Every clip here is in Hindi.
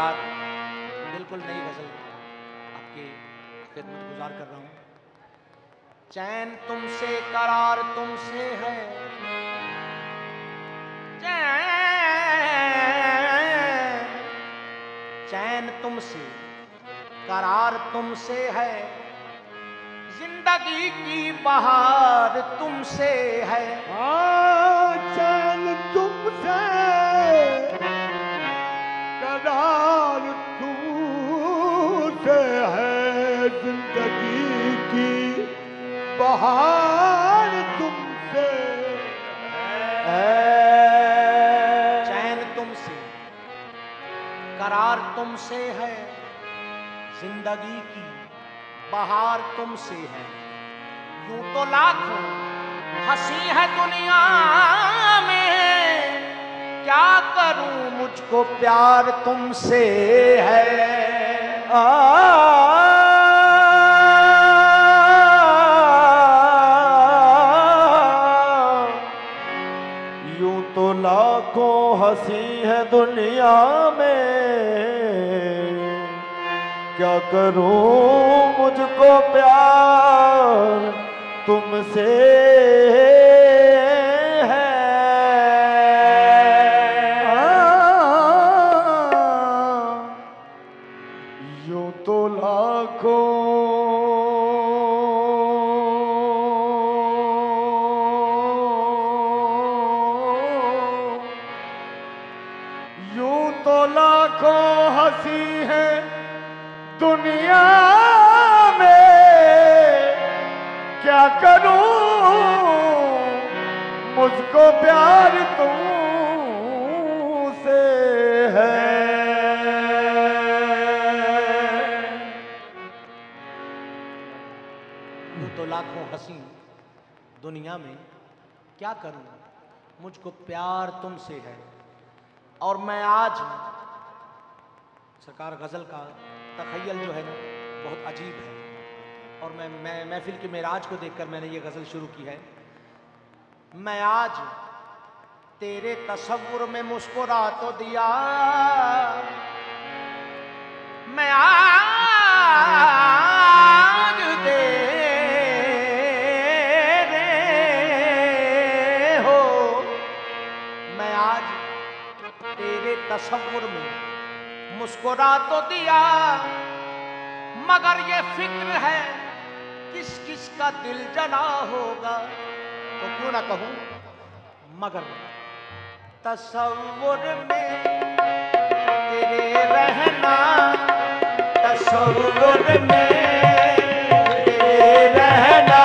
सरकार बिल्कुल नई गजल आपकी खिदमत गुजार कर रहा हूं। चैन तुमसे करार तुमसे है, चैन तुमसे करार तुमसे है, जिंदगी की बहार तुमसे है। चैन तुमसे करार तुमसे है, जिंदगी की बहार तुमसे है। चैन तुमसे करार तुमसे है, जिंदगी की बहार तुमसे है। यूं तो लाखों हंसी है दुनिया में, क्या करूं मुझको प्यार तुमसे है। यूं तो लाखों हंसी है दुनिया में, क्या करूं मुझको प्यार तुमसे है। यूं तो लाखों हंसी है दुनिया में, क्या करूं मुझको प्यार तुमसे है। यूं तो लाखों हंसी दुनिया में, क्या करूं मुझको प्यार तुमसे है। और मैं आज सरकार गज़ल का तख़य्युल जो है ना बहुत अजीब है, और मैं महफिल की मेराज को देखकर मैंने ये गज़ल शुरू की है। मैं आज तेरे तसव्वुर में मुस्कुरा तो दिया, मैं आज तेरे हो, मैं आज तेरे तसव्वुर में मुस्कुरा तो दिया, मगर ये फिक्र है किस किस का दिल जला होगा। तो क्यों ना कहूं, मगर तसव्वुर में तेरे रहना, तसव्वुर में तेरे रहना,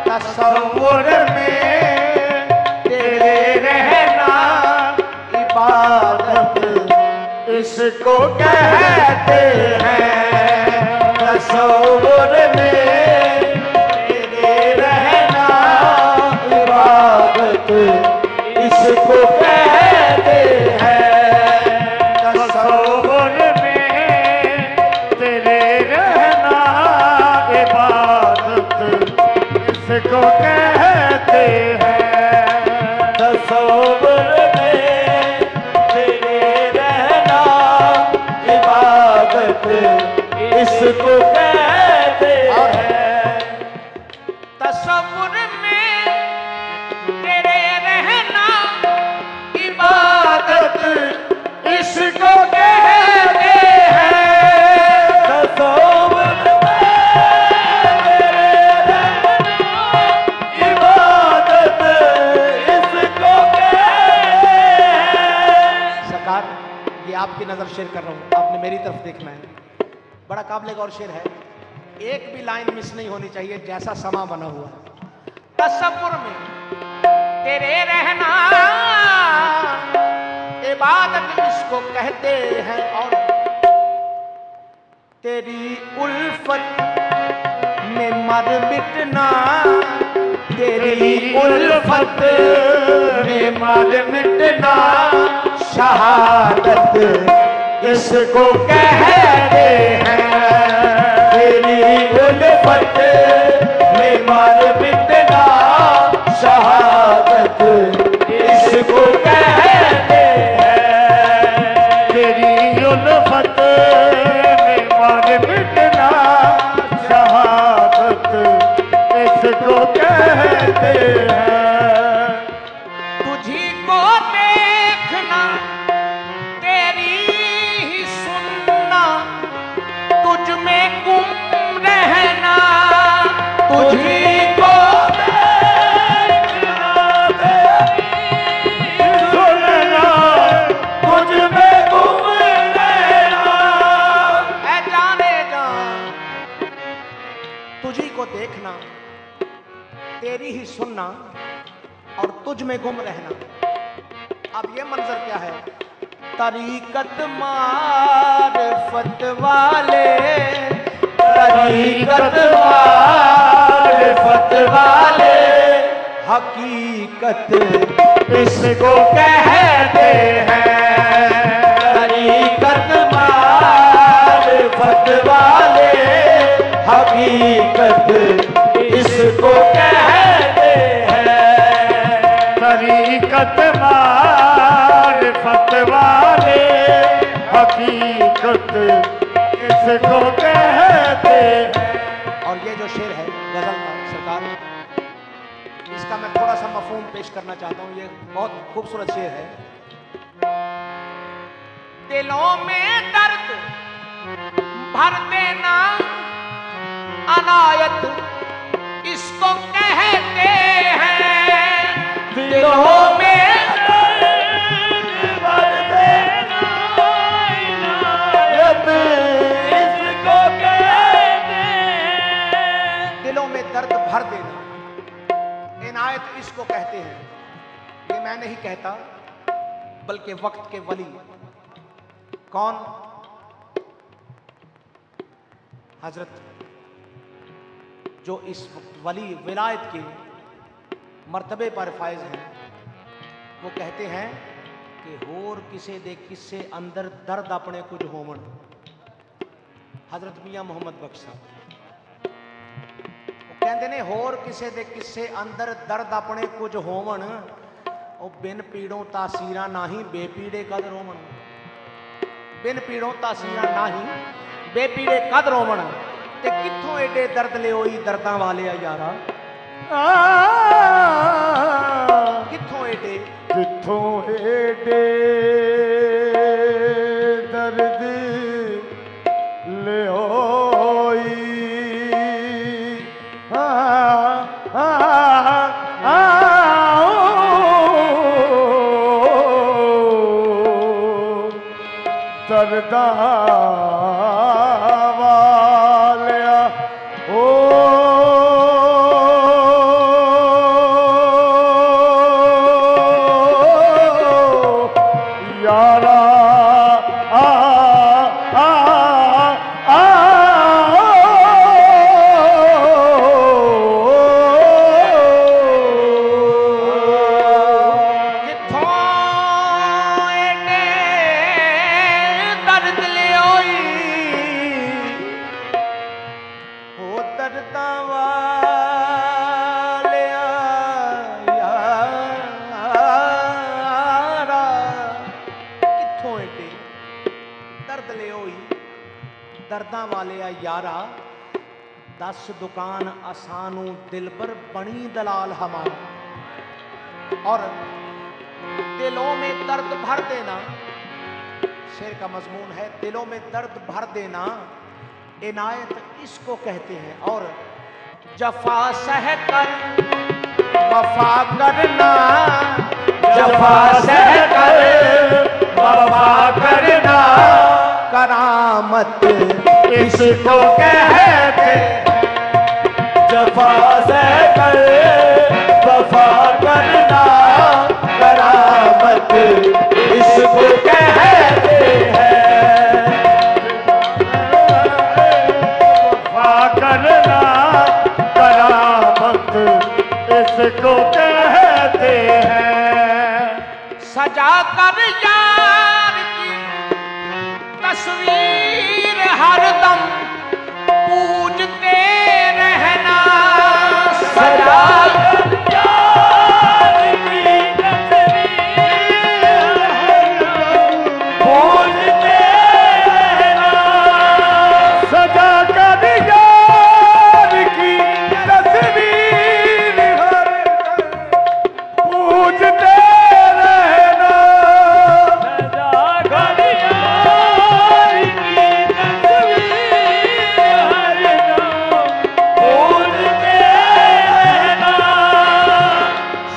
तसव्वुर में तेरे रहना, इबादत इसको कहते हैं। तसव्वुर में तेरे रहना, इबादत इसको कहते हैं। तसव्वुर में तेरे रहना, इबादत इसको कहते हैं। तसव्वुर में तेरे रहना, इबादत इसको कहते हैं। तसव्वुर में तेरे रहना, इबादत इसको कहते हैं। तसव्वुर में तेरे रहना, इबादत इसको कहते हैं। सरकार, ये आपकी नजर शेर कर रहा हूं, आपने मेरी तरफ देखना है। बड़ा काबिल गौर शेर है, एक भी लाइन मिस नहीं होनी चाहिए, जैसा समा बना हुआ है। तसव्वुर में तेरे रहना, इबादत इसको कहते हैं। और तेरी उल्फत में मर मिटना, तेरी उल्फत में मर मिटना, शहादत इसको कहते हैं। तेरी उल्फत में मर मिटना, शहादत इसको कहते हैं। तेरी में गुम रहना। अब ये मंजर क्या है? तरीकत मारिफत वाले, तरीकत मारिफत वाले, हकीकत इसको कहते हैं। तरीकत मारिफत वाले, हकीकत इसको कहते हैं। तरीकत मारिफत वाले, हकीकत इसको कहते हैं। और ये जो शेर है गजल का सरकार, इसका मैं थोड़ा सा मफहूम पेश करना चाहता हूँ। ये बहुत खूबसूरत शेर है। दिलों में दर्द भर देना अनायत इसको कहते हैं। दिलों में दर्द भर देना अनायत इसको कहते हैं। दिलों में दर्द भर देना इनायत इसको कहते हैं। ये मैं नहीं कहता, बल्कि वक्त के वली। कौन? हजरत, जो इस वली विलायत के मर्तबे पर फायज हैं। वो कहते हैं कि होर किसे दे किस्से अंदर दर्द अपने कुछ होमन। हजरत मियां मोहम्मद बख्श साहब कहते ने होर किसे दे किस्से अंदर दर्द अपने कुछ होवन, ओ बिन पीड़ों तासीरा नाही बेपीड़े कद रोमन। बिन पीड़ों तासीरा नाही बेपीड़े कद रोमन। ते कित्थों एडे दर्द ले होई दर्दां वाले यारा, कित्थों एडे, कित्थों एडे दर्द ले होई। दर्दा वालिया ओ यारा दर्दां वाले यारा, दस दुकान आसानू दिल पर बनी दलाल हमारा। और दिलों में दर्द भर देना, शेर का मजमून है दिलों में दर्द भर देना इनायत इसको कहते हैं। और जफा सह कर वफा करना, जफा सह कर वफा करना करामत इसको कहते। जफा सह कर वफा करना करामत इसको कहते हैं। वफा करना करामत इसको कहते हैं। सजा कर यार की तस्वीर हरदम पूजते रहना। सजा कर यार की तस्वीर हरदम पूजते रहना। सजा कर यार की तस्वीर हरदम पूजते रहना। सजा कर यार की तस्वीर हरदम पूजते रहना।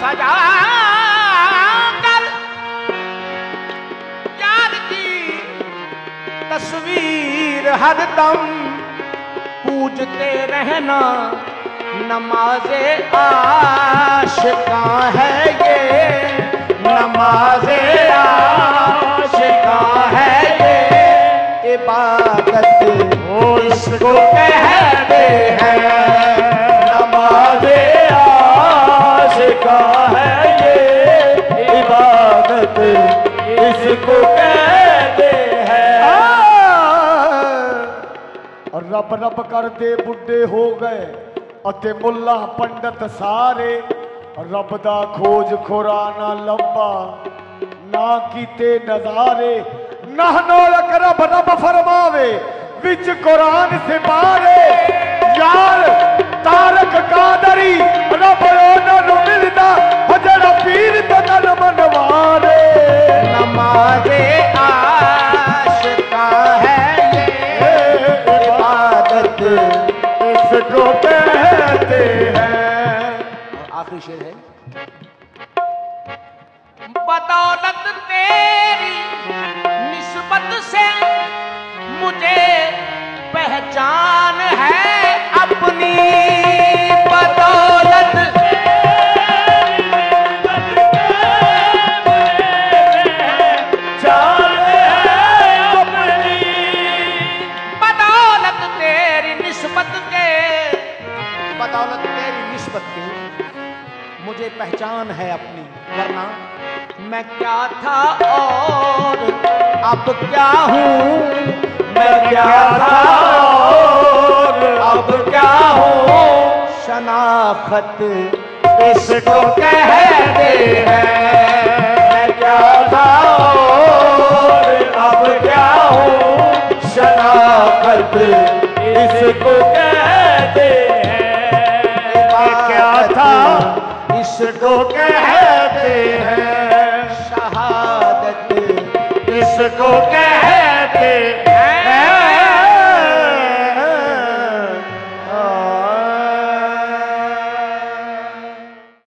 सजा कर यार की तस्वीर हरदम पूजते रहना। नमाज़े आशिका है ये, नमाज़े आशिका है ये, इबादत इसको कहते हैं। नमाज़े आशिका है ये, इबादत इसको कहते हैं। रब रब करते बुढ़े हो गए अते मुल्ला पंडित सारे, रब दा खोज खुराना लंबा ना कीते नजारे। नाह नौलक रब रब फरमावे विच कुरान से मारे, यार तारक कादरी रब ओनू मिलदा हजरा पीर तन मनवारे। नमाज़े आशिका है ये, इबादत इसको कहते हैं। आखिरी शेर है। बदौलत तेरी निस्बत से मुझे पहचान है अपनी, बदौलत बदौलत तेरी निस्बत के, बदौलत तेरी निस्बत की मुझे पहचान है अपनी, वरना मैं क्या था और अब क्या हूँ, मैं क्या था और अब क्या हूँ, शनाख्त इसको कहते हैं। मैं क्या था और अब क्या हूँ, शनाख्त इसको कहते हैं। क्या था इसको कहते हैं, शहादत इसको कहते हैं।